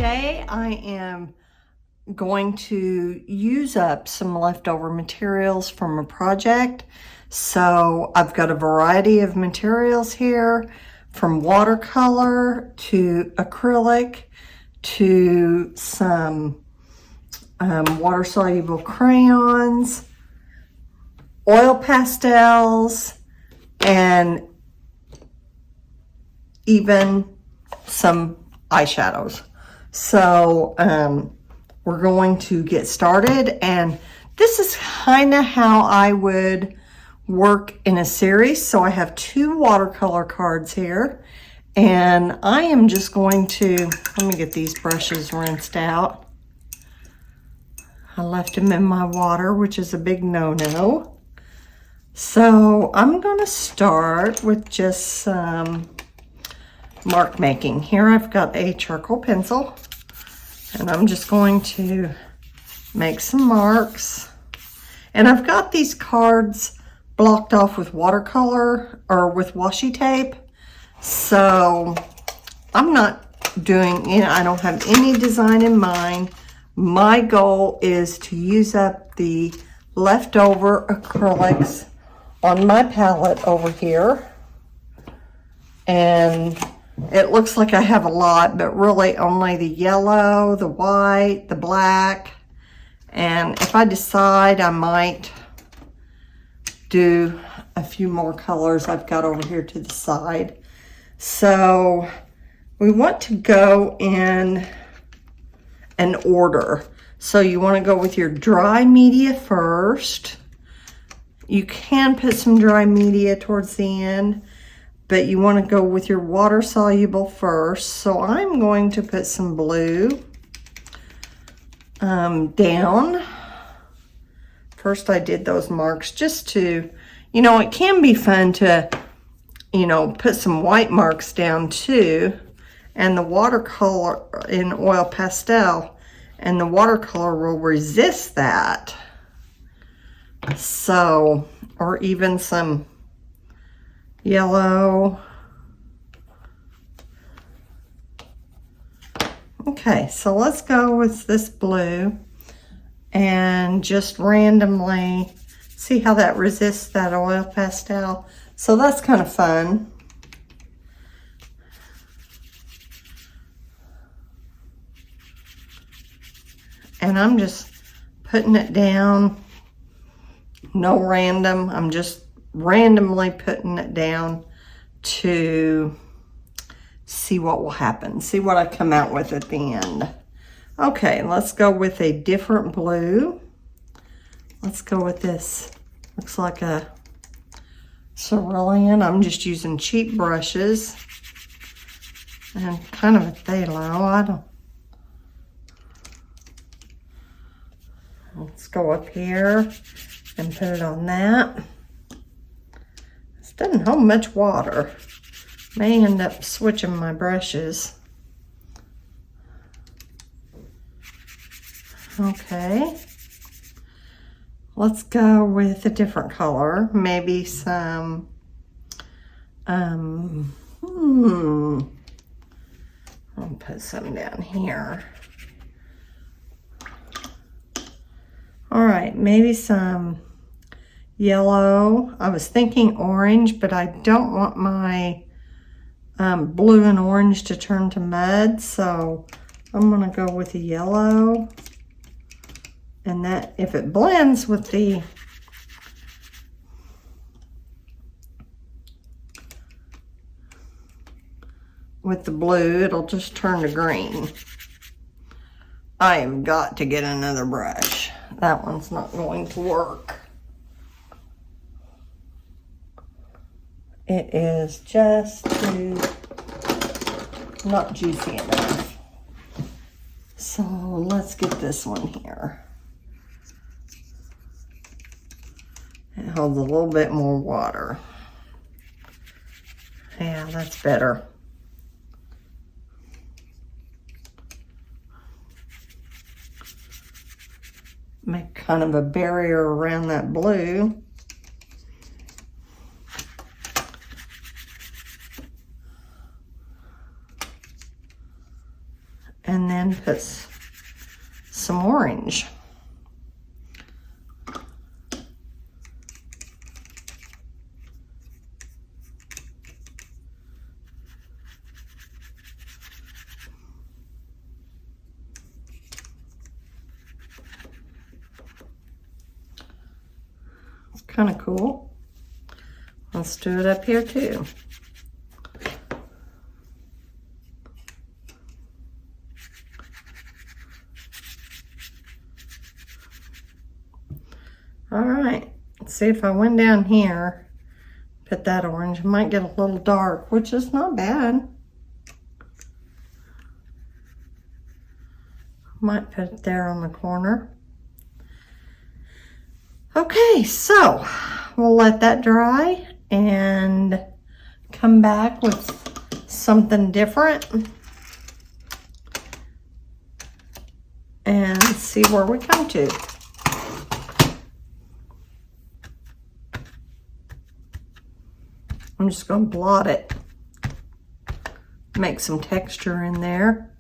Today I am going to use up some leftover materials from a project. So I've got a variety of materials here, from watercolor to acrylic to some water-soluble crayons, oil pastels, and even some eyeshadows. So we're going to get started, and this is kind of how I would work in a series. So I have two watercolor cards here, and I am just going to, let me get these brushes rinsed out. I left them in my water, which is a big no-no. So I'm going to start with just some mark making. Here I've got a charcoal pencil, and I'm just going to make some marks. And I've got these cards blocked off with watercolor or with washi tape. So I'm not doing, I don't have any design in mind. My goal is to use up the leftover acrylics on my palette over here. And it looks like I have a lot, but really only the yellow, the white, the black. And if I decide, I might do a few more colors I've got over here to the side. So we want to go in an order. So you want to go with your dry media first. You can put some dry media towards the end, but you want to go with your water soluble first. So I'm going to put some blue down. First I did those marks just to, it can be fun to, put some white marks down too. And the watercolor in oil pastel, and the watercolor will resist that. So, or even some yellow. Okay, so let's go with this blue and just randomly see how that resists that oil pastel. So that's kind of fun. And I'm just putting it down, no random, I'm just randomly putting it down to see what will happen, see what I come out with at the end. Okay, let's go with a different blue. Let's go with this, looks like a cerulean. I'm just using cheap brushes and kind of a phthalo. Let's go up here and put it on that. This doesn't hold much water. May end up switching my brushes. Okay. Let's go with a different color. Maybe some, I'll put some down here. All right, maybe some yellow. I was thinking orange, but I don't want my blue and orange to turn to mud, so I'm gonna go with the yellow. And that, if it blends with the blue, it'll just turn to green. I have got to get another brush. That one's not going to work. It is just too not juicy enough. So let's get this one here. It holds a little bit more water. Yeah, that's better. Make kind of a barrier around that blue. And then and put some orange. It's kind of cool. Let's do it up here too. All right, let's see if I went down here, put that orange, it might get a little dark, which is not bad. Might put it there on the corner. Okay, so we'll let that dry and come back with something different and see where we come to. I'm just going to blot it, make some texture in there.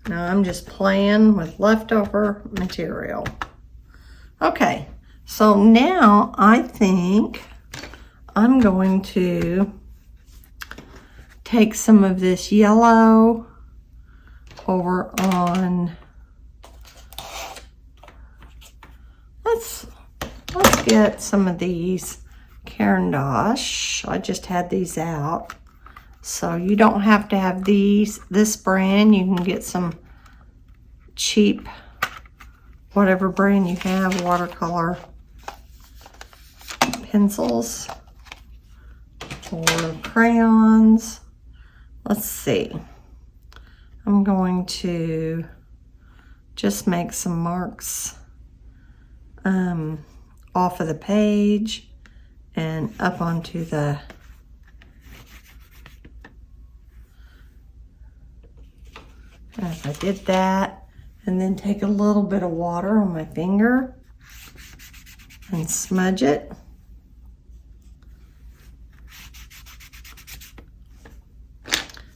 Now I'm just playing with leftover material. Okay, so now I think I'm going to take some of this yellow over on, let's get some of these Caran d'Ache. I just had these out. So you don't have to have this brand. You can get some cheap, whatever brand you have, watercolor pencils or crayons. Let's see. I'm going to just make some marks off of the page and up onto the as I did that, and then take a little bit of water on my finger and smudge it.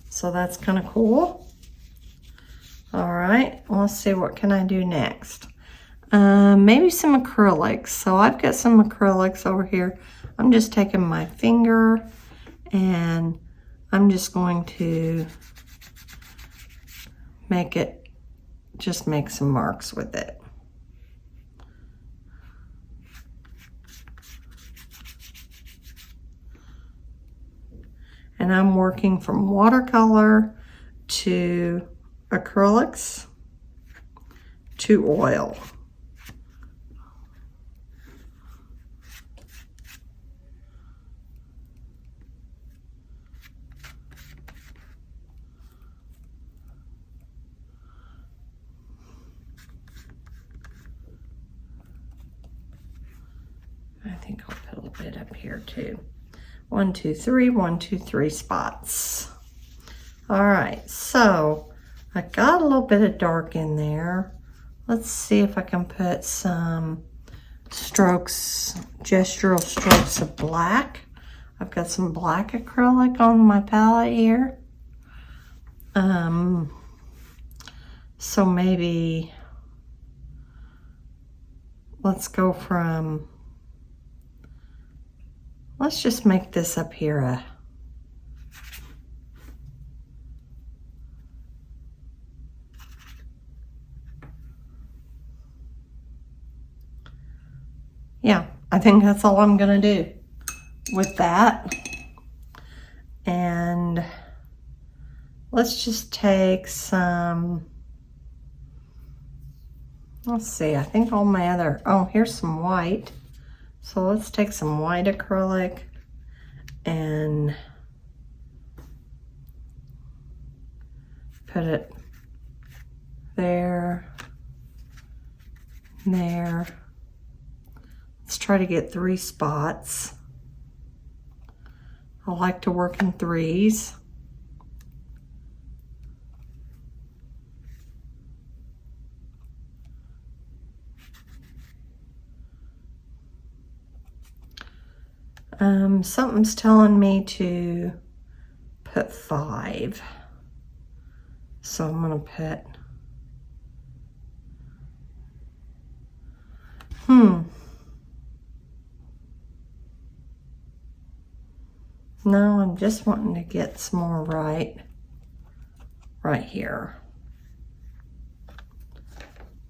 So that's kind of cool. All right, let's see, what can I do next? Maybe some acrylics. So I've got some acrylics over here. I'm just taking my finger and I'm just going to make some marks with it. And I'm working from watercolor to acrylics to oil. I think I'll put a little bit up here too. 1, 2, 3, 1, 2, 3 spots. All right, so I got a little bit of dark in there. Let's see if I can put some strokes, gestural strokes of black. I've got some black acrylic on my palette here. So maybe let's go from, let's just make this up here yeah, I think that's all I'm gonna do with that. And let's just take some, let's see, I think all my other, oh, here's some white. So let's take some white acrylic and put it there, there. Let's try to get 3 spots. I like to work in 3s. Something's telling me to put 5. So I'm gonna put, no, I'm just wanting to get some more right here.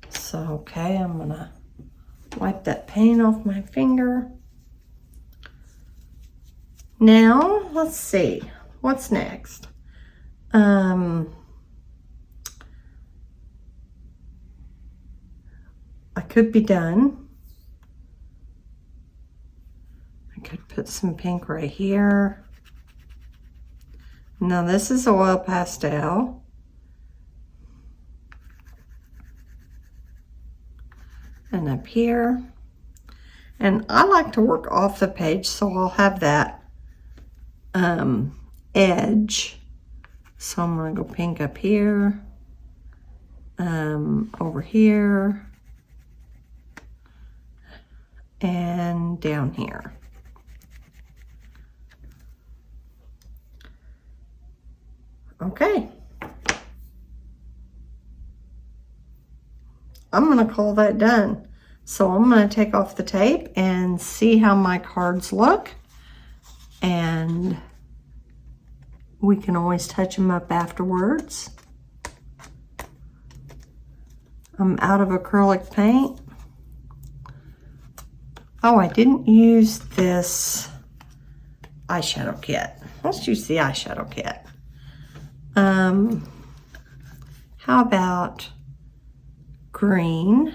So, okay, I'm gonna wipe that paint off my finger. Now, let's see, what's next? I could be done. I could put some pink right here. Now this is oil pastel. And up here. And I like to work off the page, so I'll have that edge. So I'm gonna go pink up here, over here, and down here. Okay. I'm gonna call that done. So I'm gonna take off the tape and see how my cards look. And we can always touch them up afterwards. I'm out of acrylic paint. Oh, I didn't use this eyeshadow kit. Let's use the eyeshadow kit. How about green?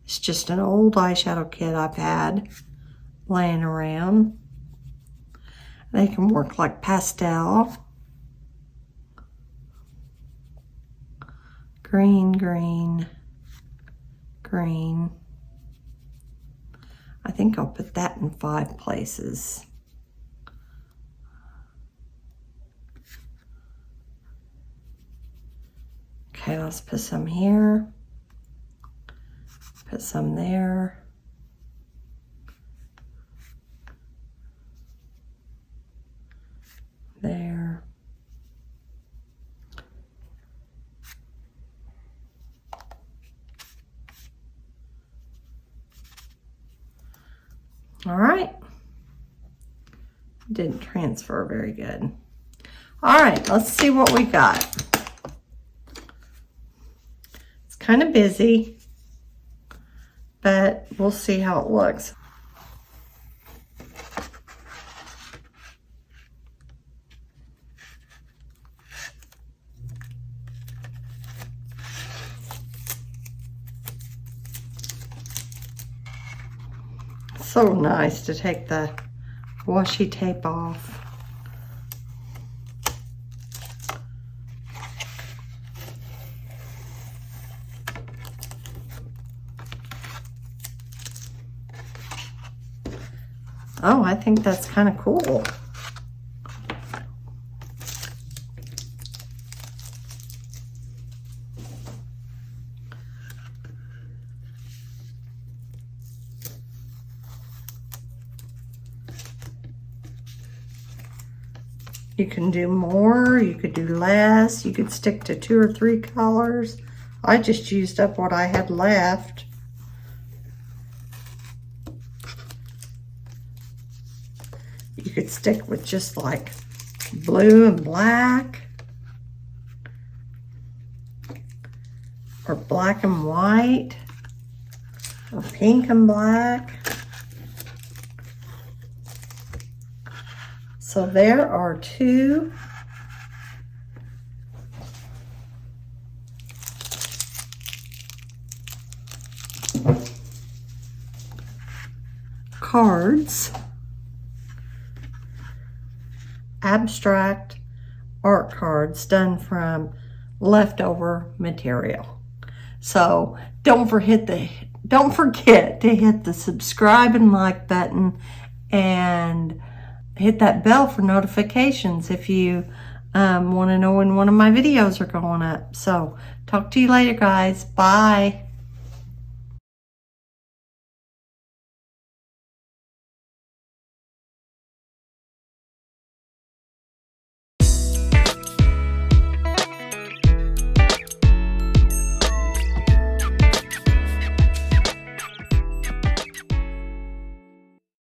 It's just an old eyeshadow kit I've had laying around. They can work like pastel. Green, green, green. I think I'll put that in 5 places. Okay, let's put some here. Put some there. There. All right. Didn't transfer very good. All right, let's see what we got. It's kind of busy, but we'll see how it looks. So nice to take the washi tape off. Oh, I think that's kind of cool. You can do more, you could do less, you could stick to 2 or 3 colors. I just used up what I had left. You could stick with just like blue and black, or black and white, or pink and black. So there are 2 cards, abstract art cards done from leftover material. So don't forget to hit the subscribe and like button, and hit that bell for notifications if you want to know when one of my videos are going up. So talk to you later, guys. Bye.